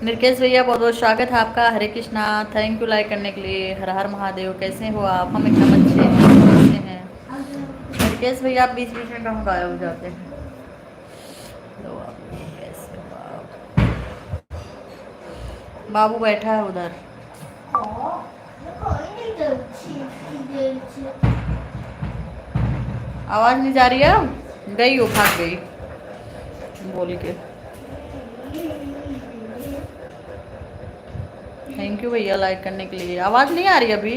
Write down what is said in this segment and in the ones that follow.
निरकेश भैया बहुत बहुत स्वागत है आपका। हरे कृष्णा, थैंक यू लाइक करने के लिए। हर हर महादेव। कैसे हो आप? हम एकदम अच्छे हैं। कैसे हैं निरकेश भैया? आप बीच बीच में कहाँ गायब हो जाते हैं? लो आप, कैसे हो आप? बाबू बैठा है उधर। आवाज नहीं जा रही है? गई हो, भाग गई बोल के। थैंक यू भैया लाइक करने के लिए। आवाज नहीं आ रही अभी?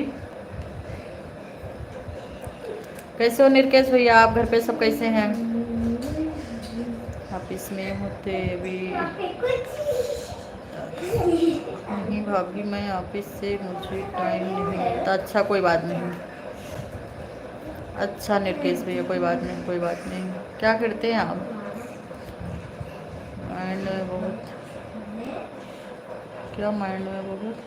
कैसे हो निरकेश भैया आप? घर पे सब कैसे हैं? ऑफिस में होते अभी? नहीं भाभी, मैं ऑफिस से, मुझे टाइम नहीं मिलता। अच्छा कोई बात नहीं। अच्छा निरकेश भैया, कोई बात नहीं, कोई बात नहीं। क्या करते हैं आप? माइंड में बहुत, क्या माइंड में बहुत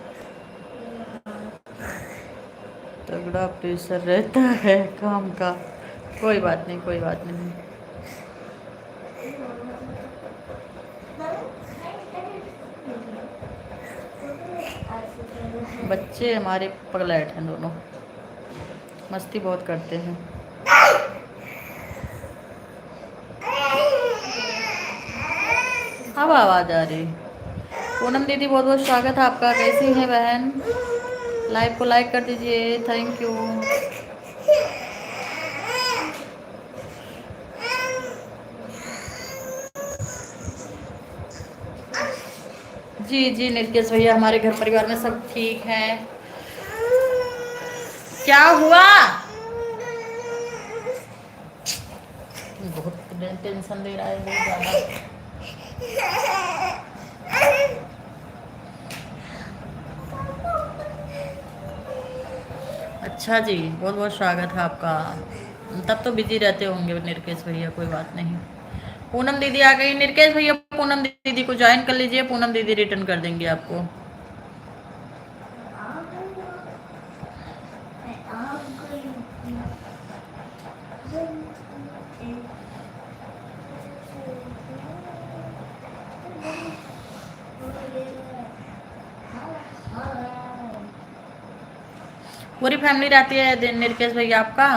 तगड़ा प्रेशर रहता है काम का। कोई बात नहीं, कोई बात नहीं। बच्चे हमारे पगलैट हैं दोनों, मस्ती बहुत करते हैं। अब आवाज़ आ रही। पूनम दीदी बहुत बहुत स्वागत है आपका। कैसी हैं बहन? लाइव को लाइक कर दीजिए, थैंक यू। जी जी निरकेश भैया, हमारे घर परिवार में सब ठीक हैं। क्या हुआ? बहुत टेंशन दे रहा है बहुत ज़्यादा। अच्छा जी, बहुत बहुत स्वागत है आपका। तब तो बिजी रहते होंगे निरकेश भैया, कोई बात नहीं। पूनम दीदी आ गई। निरकेश भैया पूनम दीदी को ज्वाइन कर लीजिए, पूनम दीदी रिटर्न कर देंगे आपको। पूरी फैमिली रहती है निरकेश भैया आपका?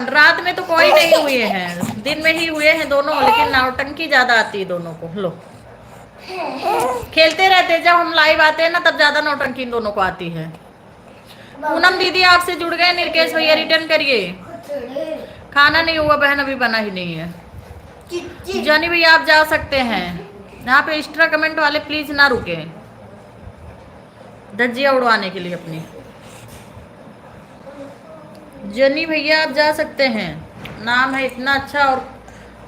रात में तो कोई नहीं हुए हैं, दिन में ही हुए हैं दोनों, लेकिन नौटंकी ज्यादा आती है दोनों को। लो, खेलते रहते, जब हम लाइव आते हैं ना तब ज्यादा नौटंकी इन दोनों को आती है। पूनम दीदी आपसे जुड़ गए, निरकेश भैया रिटर्न करिए। खाना नहीं हुआ बहन, अभी बना ही नहीं है। जानी भैया आप जा सकते हैं। यहाँ पे एक्स्ट्रा कमेंट वाले प्लीज ना रुके धज्जियां उड़वाने के लिए अपनी। जनी भैया आप जा सकते हैं, नाम है इतना अच्छा और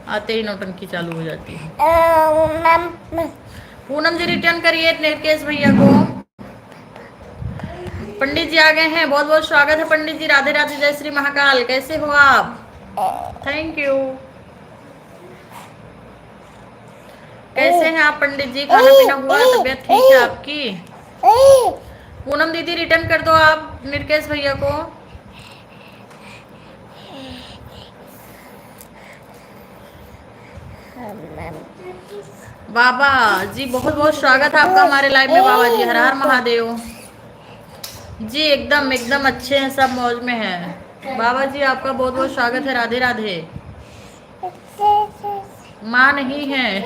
आते ही नौटंकी चालू हो जाती है। पूनम जी रिटर्न करिए निरकेश भैया को। पंडित जी आ गए हैं, बहुत बहुत स्वागत है पंडित जी। राधे राधे, जय श्री महाकाल। कैसे हो आप? Thank you. कैसे हैं आप पंडित जी? खाना पीना हुआ? तबीयत ठीक है आपकी? पूनम दीदी रिटर्न कर दो आप निरकेश भैया को। बाबा जी बहुत बहुत स्वागत है आपका हमारे लाइव में। बाबा जी हर हर महादेव जी। एकदम एकदम अच्छे हैं, सब मौज में हैं। बाबा जी आपका बहुत बहुत स्वागत है। राधे राधे। माँ नहीं है।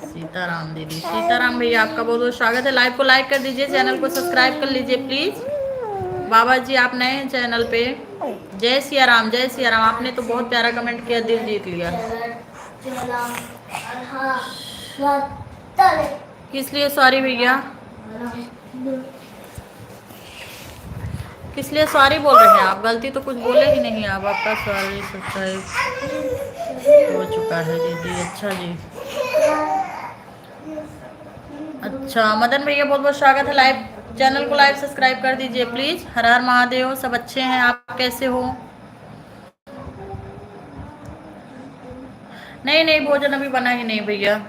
सीताराम दीदी, सीताराम भैया आपका बहुत बहुत स्वागत है। लाइव को लाइक कर दीजिए, चैनल को सब्सक्राइब कर लीजिए प्लीज। बाबा जी आप नए हैं चैनल पे। जय सिया राम, जय सिया राम। आपने तो बहुत प्यारा कमेंट किया, दिल जीत लिया। किस लिए सॉरी भैया? किस लिए सॉरी बोल रहे हैं आप? गलती तो कुछ बोले ही नहीं आप। आपका सॉरी सब्सक्राइब हो चुका है दीदी। अच्छा जी, अच्छा मदन भैया बहुत बहुत स्वागत है। लाइव चैनल को लाइव सब्सक्राइब कर दीजिए प्लीज। हर हर महादेव। सब अच्छे हैं? आप कैसे हो? नहीं नहीं, भोजन अभी बना ही नहीं भैया।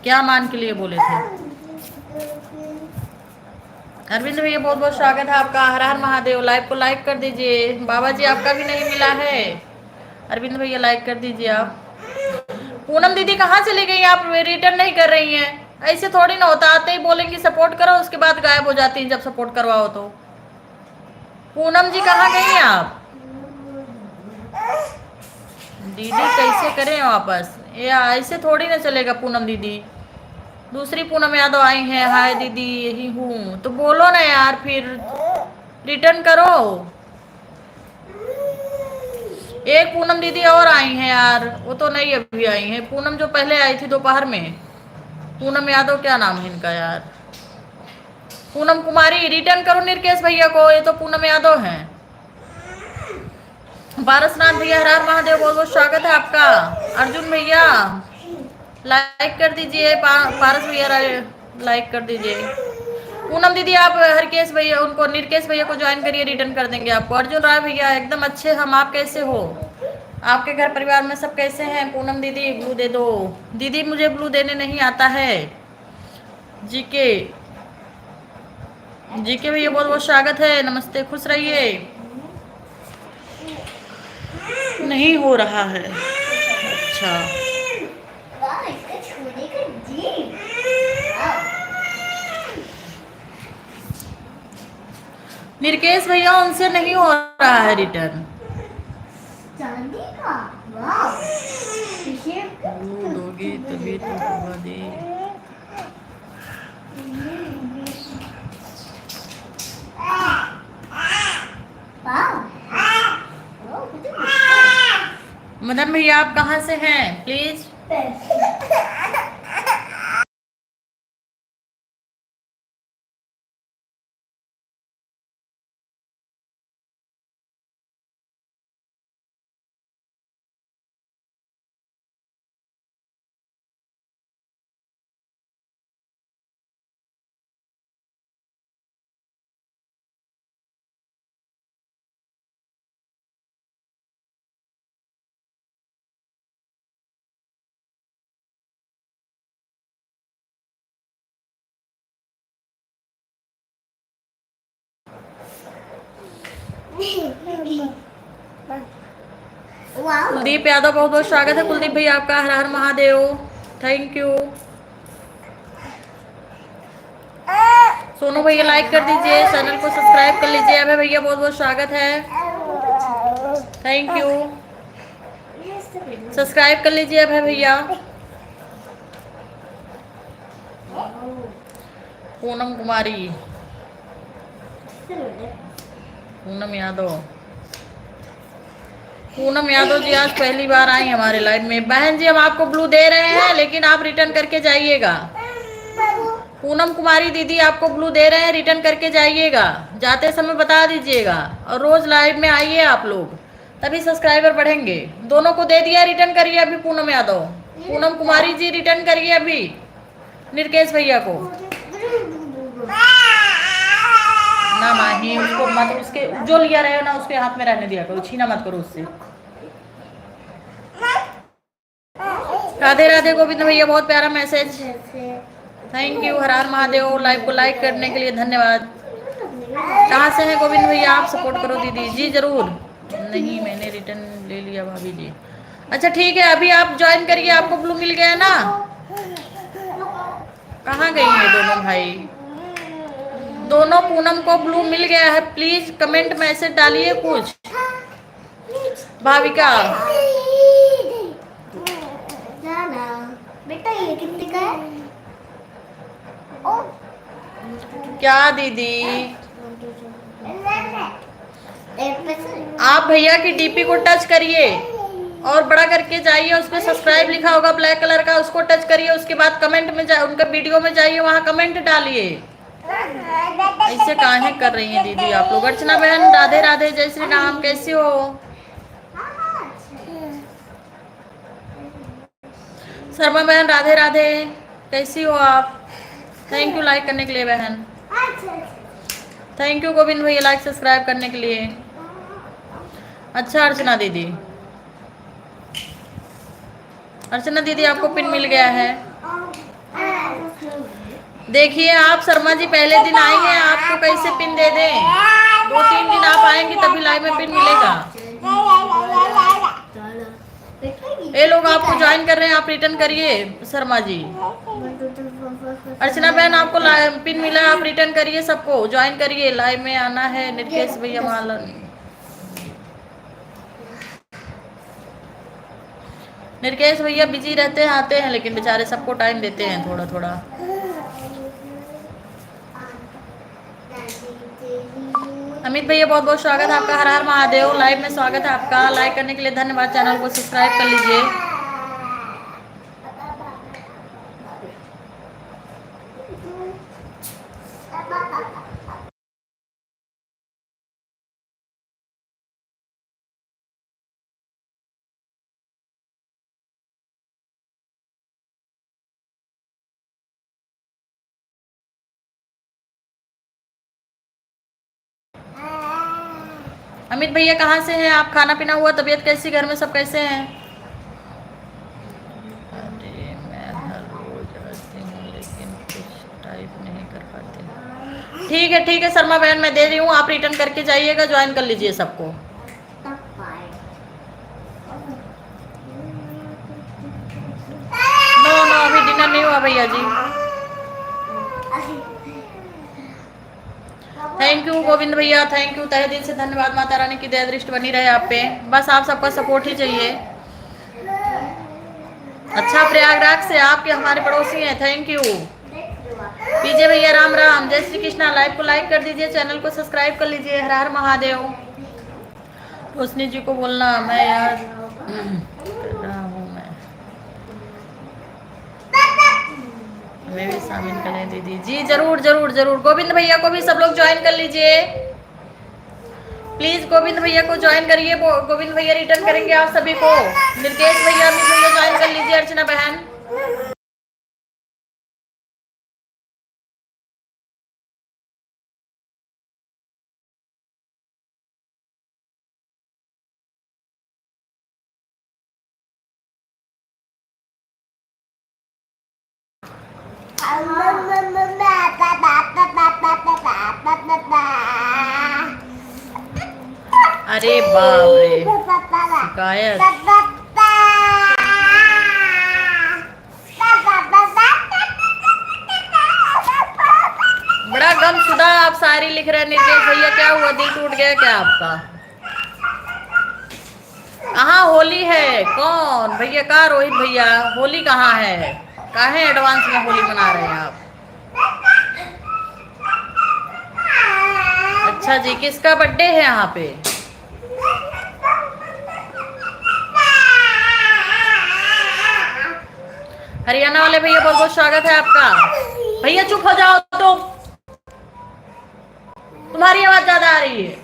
क्या मान के लिए बोले थे? अरविंद भैया बहुत बहुत स्वागत है आपका। हर हर महादेव। लाइव को लाइक कर दीजिए। बाबा जी आपका भी नहीं मिला है। अरविंद भैया लाइक कर दीजिए आप। पूनम दीदी कहाँ चली गई? आप रिटर्न नहीं कर रही हैं। ऐसे थोड़ी ना होता, आते ही बोलेंगी सपोर्ट करो, उसके बाद गायब हो जाती हैं जब सपोर्ट करवाओ तो। पूनम जी कहाँ गई हैं आप? दीदी कैसे करें वापस? ये ऐसे थोड़ी ना चलेगा पूनम दीदी। दूसरी पूनम यादव आई है। हाय दीदी यही हूँ तो बोलो ना यार, फिर रिटर्न करो। एक पूनम दीदी और आई हैं यार, वो तो नहीं अभी आई हैं। पूनम जो पहले आई थी दोपहर में, पूनम यादव क्या नाम है इनका यार? पूनम कुमारी। रिटर्न करो निरकेश भैया को, ये तो पूनम यादव हैं। पारसनाथ भैया हर हर महादेव बहुत बहुत स्वागत है आपका। अर्जुन भैया लाइक कर दीजिए। पारस भैया लाइक कर दीजिए। पूनम दीदी आप हरकेश भैया उनको, निरकेश भैया को ज्वाइन करिए, रिटर्न कर देंगे आपको। अर्जुन राय भैया एकदम अच्छे हम। आप कैसे हो? आपके घर परिवार में सब कैसे हैं? पूनम दीदी ब्लू दे दो। दीदी मुझे ब्लू देने नहीं आता है। जीके जीके भैया बहुत बहुत स्वागत है। नमस्ते, खुश रहिए। नहीं हो रहा है। अच्छा निरकेश भैया उनसे नहीं हो रहा है रिटर्न। दोगी तभी तो होगा दी। मदन भैया आप कहाँ से हैं प्लीज? कुलदीप यादव बहुत बहुत स्वागत है। कुलदीप भैया आपका हर हर महादेव। Thank you. सोनू भैया लाइक कर दीजिए, चैनल को सब्सक्राइब कर लीजिए। अभय भैया बहुत बहुत स्वागत है। Thank you. सब्सक्राइब कर लीजिए अभय भैया। पूनम कुमारी, पूनम यादव। पूनम यादव जी आज पहली बार आई हमारे लाइव में। बहन जी हम आपको ब्लू दे रहे हैं, लेकिन आप रिटर्न करके जाइएगा। पूनम कुमारी दीदी आपको ब्लू दे रहे हैं, रिटर्न करके जाइएगा। जाते समय बता दीजिएगा। और रोज लाइव में आइए आप लोग, तभी सब्सक्राइबर बढ़ेंगे। दोनों को दे दिया, रिटर्न करिए अभी। पूनम यादव, पूनम कुमारी जी रिटर्न करिए अभी निरकेश भैया को। ना माही उसको मत, उसके जो लिया रहे हो ना उसके हाथ में रहने दिया करो, छीना मत करो उससे। राधे राधे गोविंद भैया बहुत प्यारा मैसेज। Thank you. हर हर महादेव। लाइव को लाइक करने के लिए धन्यवाद। कहाँ से हैं गोविंद भैया? आप सपोर्ट करो दीदी। जी जरूर। नहीं मैंने रिटर्न ले लिया भाभी जी। अच्छा ठीक है, अभी आप ज्वाइन करिए, आपको ब्लू मिल गया ना। कहाँ गई है दोनों भाई? दोनों पूनम को ब्लू मिल गया है। प्लीज कमेंट मैसेज डालिए कुछ। भाविका बेटा ये कितने का है? क्या दीदी? आप भैया की डीपी को टच करिए और बड़ा करके जाइए, उस पर सब्सक्राइब लिखा होगा ब्लैक कलर का, उसको टच करिए। उसके बाद कमेंट में उनका वीडियो में जाइए, वहां कमेंट डालिए। ऐसे काहे कर रही हैं दीदी आप लोग? अर्चना बहन राधे राधे, जय श्री राम, कैसी हो? शर्मा बहन राधे राधे, कैसी हो आप? थैंक यू लाइक करने के लिए बहन। थैंक यू गोविंद भैया लाइक सब्सक्राइब करने के लिए। अच्छा अर्चना दीदी, अर्चना दीदी आपको पिन मिल गया है। देखिए आप शर्मा जी पहले दिन आएंगे, आपको कैसे पिन दे दें? 2-3 दिन आप आएंगे तभी लाइव में पिन मिलेगा। ये लोग आपको ज्वाइन कर रहे हैं, आप रिटर्न करिए शर्मा जी। अर्चना बहन आपको पिन मिला, आप रिटर्न करिए, सबको ज्वाइन करिए, लाइव में आना है। निर्केश भैया मालन, निर्केश भैया बिजी रहते हैं, आते हैं लेकिन बेचारे सबको टाइम देते हैं थोड़ा थोड़ा। अमित भैया बहुत बहुत स्वागत है आपका, हर हर महादेव। लाइव में स्वागत है आपका, लाइक करने के लिए धन्यवाद। चैनल को सब्सक्राइब कर लीजिए। अमित भैया कहाँ से हैं आप? खाना पीना हुआ? तबीयत कैसी? घर में सब कैसे हैं? अरे मैं हर रोज आती हूँ लेकिन कुछ टाइप नहीं कर पाती। ठीक है शर्मा बहन, मैं दे रही हूँ, आप रिटर्न करके जाइएगा, ज्वाइन कर लीजिए सबको। नो अभी डिनर नहीं हुआ भैया जी। थैंक यू गोविंद भैया, थैंक यू, तहे दिल से धन्यवाद। माता रानी की दया दृष्टि बनी रहे आप पे, बस आप सबका सपोर्ट ही चाहिए। अच्छा प्रयागराज से आपके हमारे पड़ोसी हैं, थैंक यू। पीजे भैया राम राम, जय श्री कृष्णा। लाइव को लाइक कर दीजिए, चैनल को सब्सक्राइब कर लीजिए। हर हर महादेव। रोशनी जी को बोलना मैं याद कर रहा हूँ, मैं भी शामिल करें दीदी जी। जरूर जरूर जरूर। गोविंद भैया को भी सब लोग ज्वाइन कर लीजिए प्लीज। गोविंद भैया को ज्वाइन करिए, गोविंद भैया रिटर्न करेंगे आप सभी को। निर्केश भैया अमित भैया ज्वाइन कर लीजिए। अर्चना बहन अरे बाप रे शिकायत। बड़ा गमशुदा आप शायरी लिख रहे हैं निर्केश भैया, क्या हुआ? दिल टूट गया क्या आपका? कहाँ होली है? कौन भैया? कहाँ रोहित भैया? होली कहाँ है? काहे एडवांस में होली मना रहे हैं आप? अच्छा जी, किसका बर्थडे है यहाँ पे? हरियाणा वाले भैया बहुत बहुत स्वागत है आपका। भैया चुप हो जाओ तो, तुम्हारी आवाज ज्यादा आ रही है।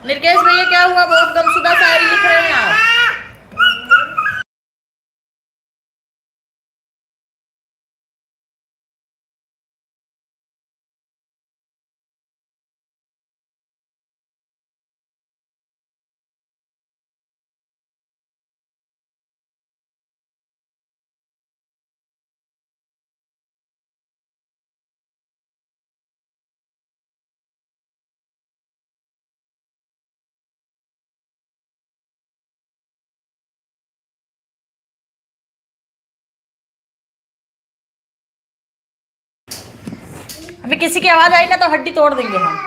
निर्केश भैया क्या हुआ? बहुत गमशुदा शायरी लिख रहे हैं आप। अभी किसी की आवाज आई ना तो हड्डी तोड़ देंगे हम।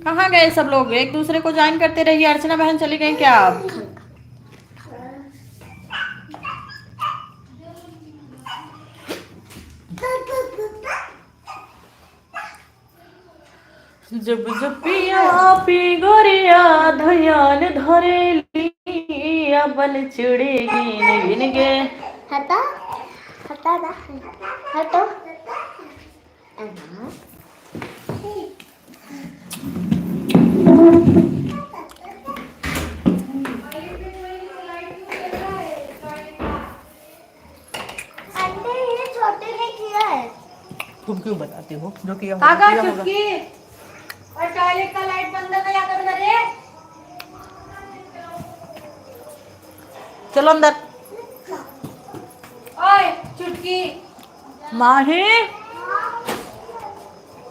कहाँ गए सब लोग? एक दूसरे को ज्वाइन करते रहिए। अर्चना बहन चली गई क्या आप? जब जब पिया पी गोरिया धयान धरेली बल चुड़े गिन गिन गे। हटा हटा ना हटो अंडे ये छोटे ने किया है। तुम क्यों बताती हो? जो किया काका होगा चुटकी और टॉयलेट का लाइट बंद कर कर दे। चलो अंदर। ओए चुटकी माही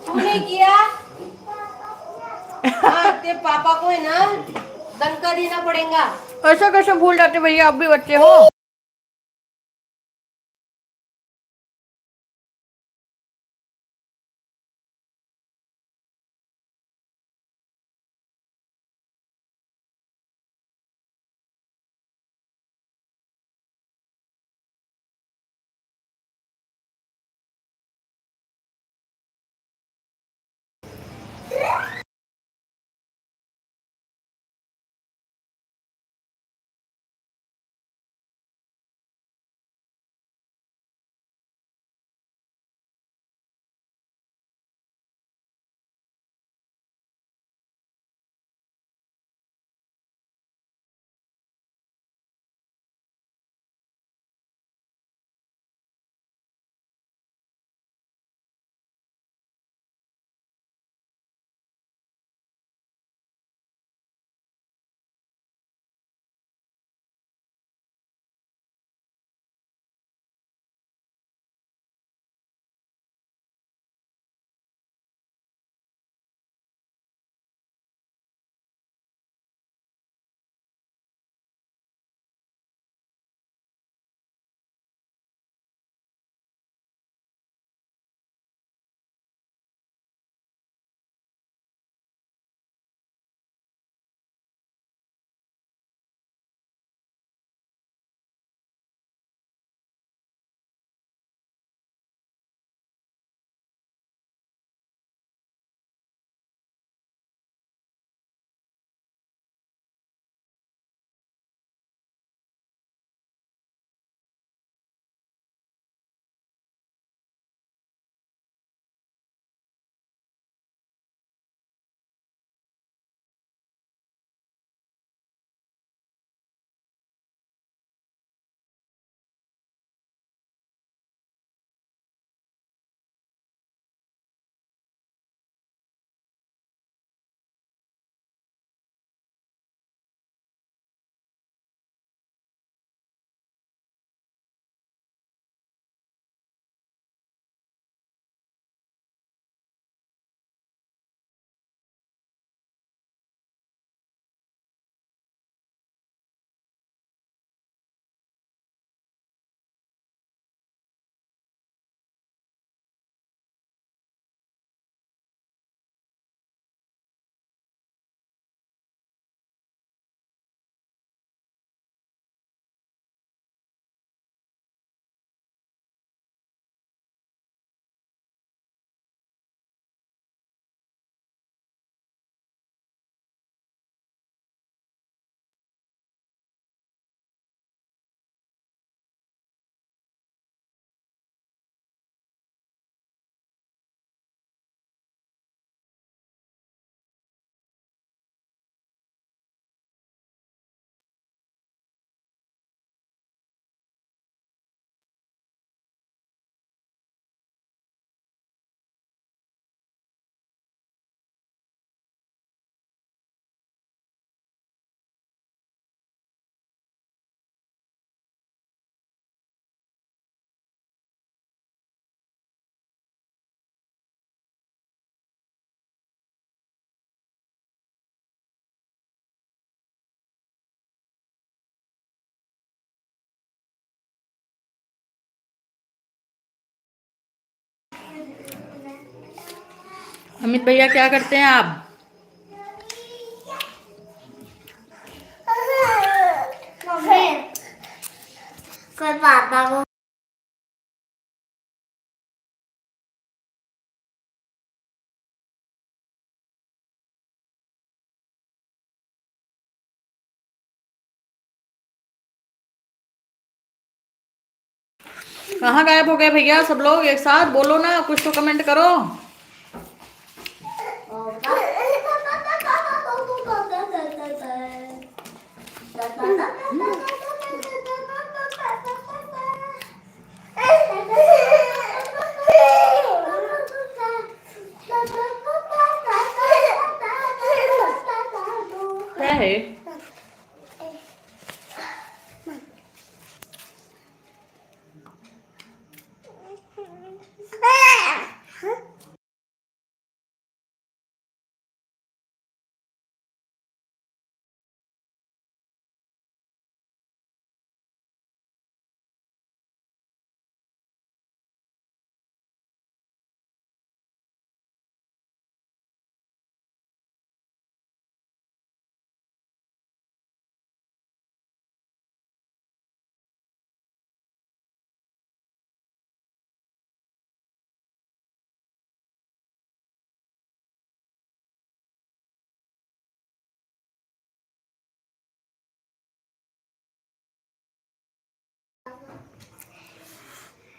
तूने किया। हाँ ते पापा को है ना दंका देना पड़ेगा। ऐसा कैसे भूल जाते भैया? आप भी बच्चे हो। अमित भैया क्या करते हैं आप? मम्मी कल पापा को कहाँ गायब हो गए भैया सब लोग एक साथ? बोलो ना, कुछ तो कमेंट करो। क्या है?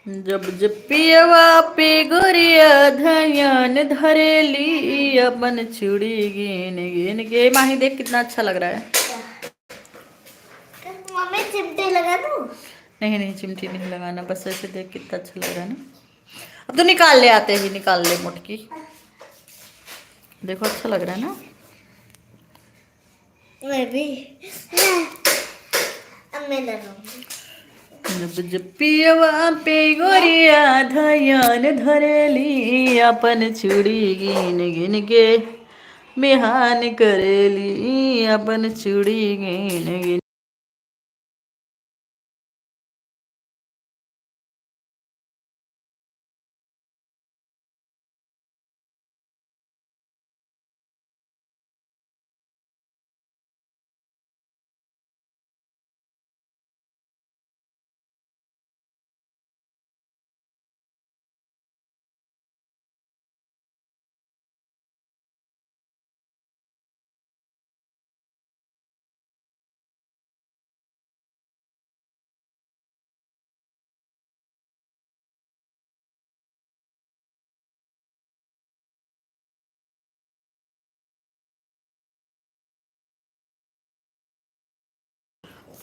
जब जब पियवा पे गोरिया धयान धरेली अपन चूड़ी गिन गिन के। माही देख कितना अच्छा लग रहा है। मम्मी चिमटे लगा दूं? नहीं नहीं चिमटी नहीं लगाना, बस ऐसे देख कितना अच्छा लग रहा है ना। अब तो निकाल ले, आते ही निकाल ले मुटकी। देखो अच्छा लग रहा है ना। मैं भी अब मैं लगाऊंगी। जब जब पियवा पे गोरिया धयान धरेली अपन चूड़ी गिन गिन के बिहान करेली अपन चूड़ी गिन गिन।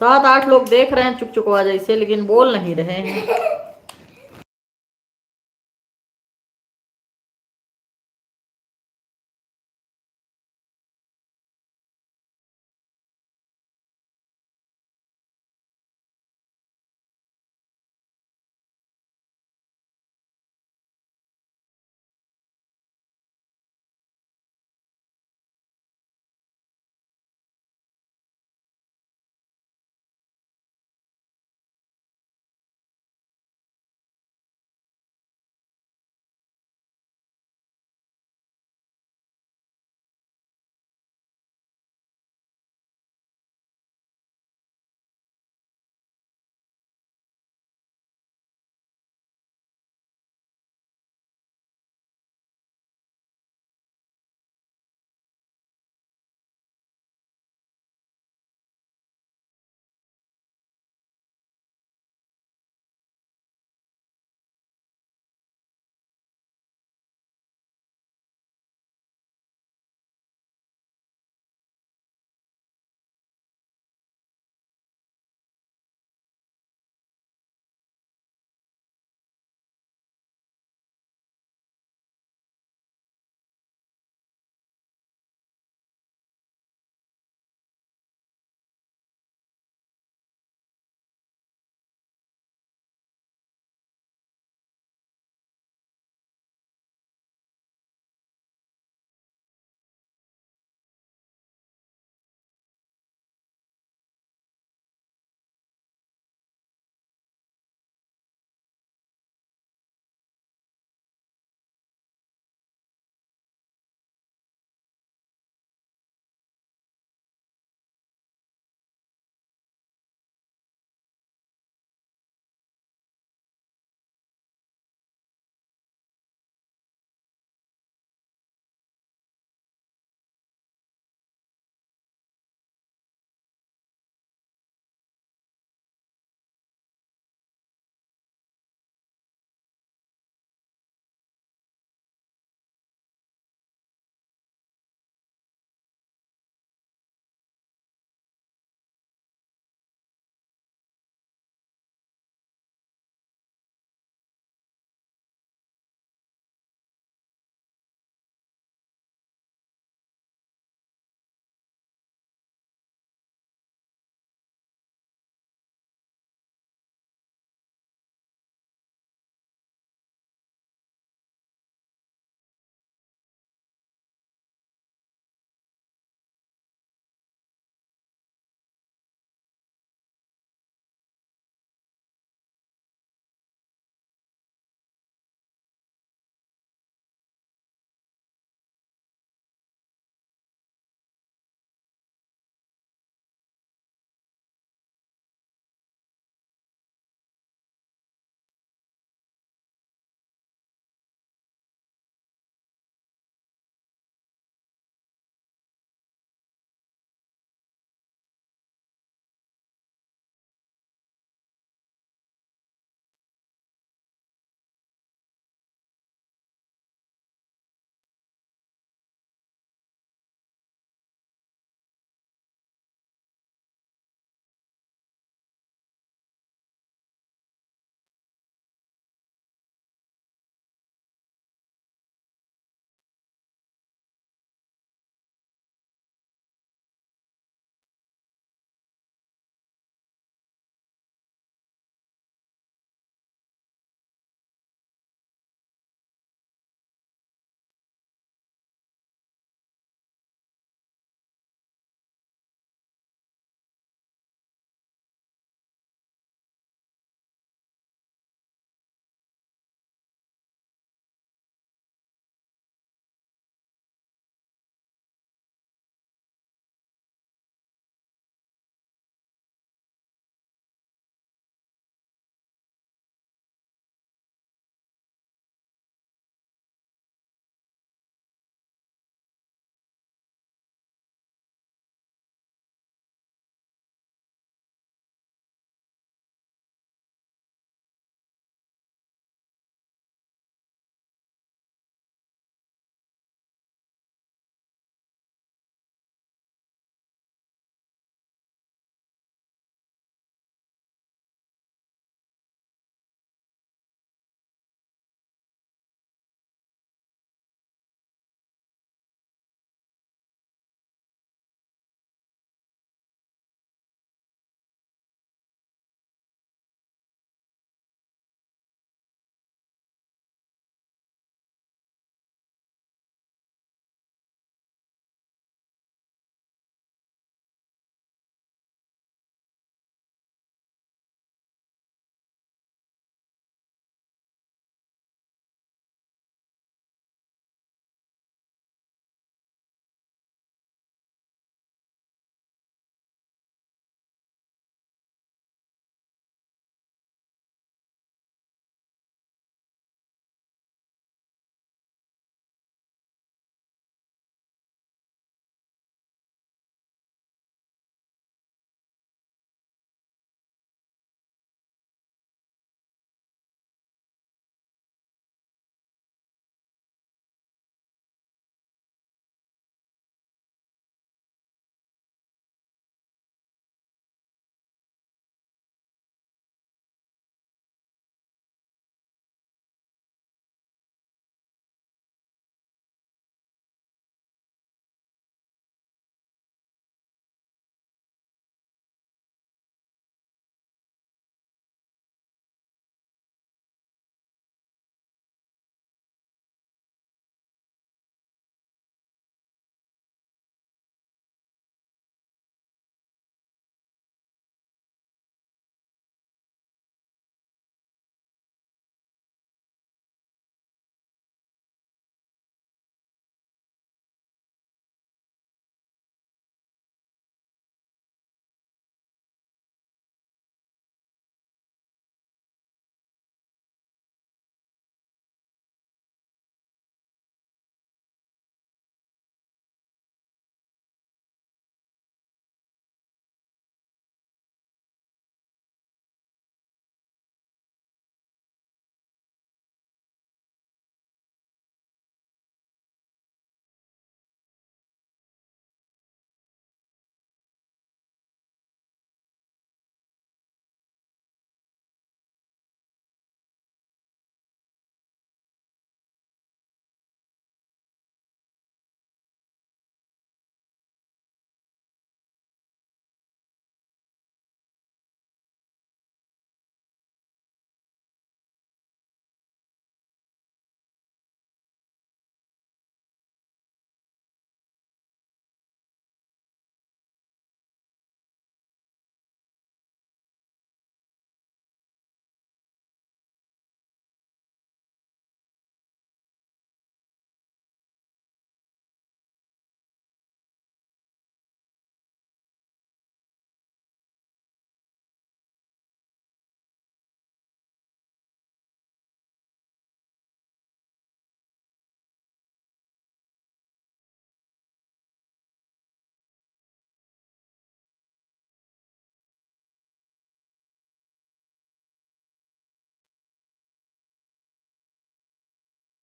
सात आठ लोग देख रहे हैं चुप चुपवा जैसे, लेकिन बोल नहीं रहे हैं।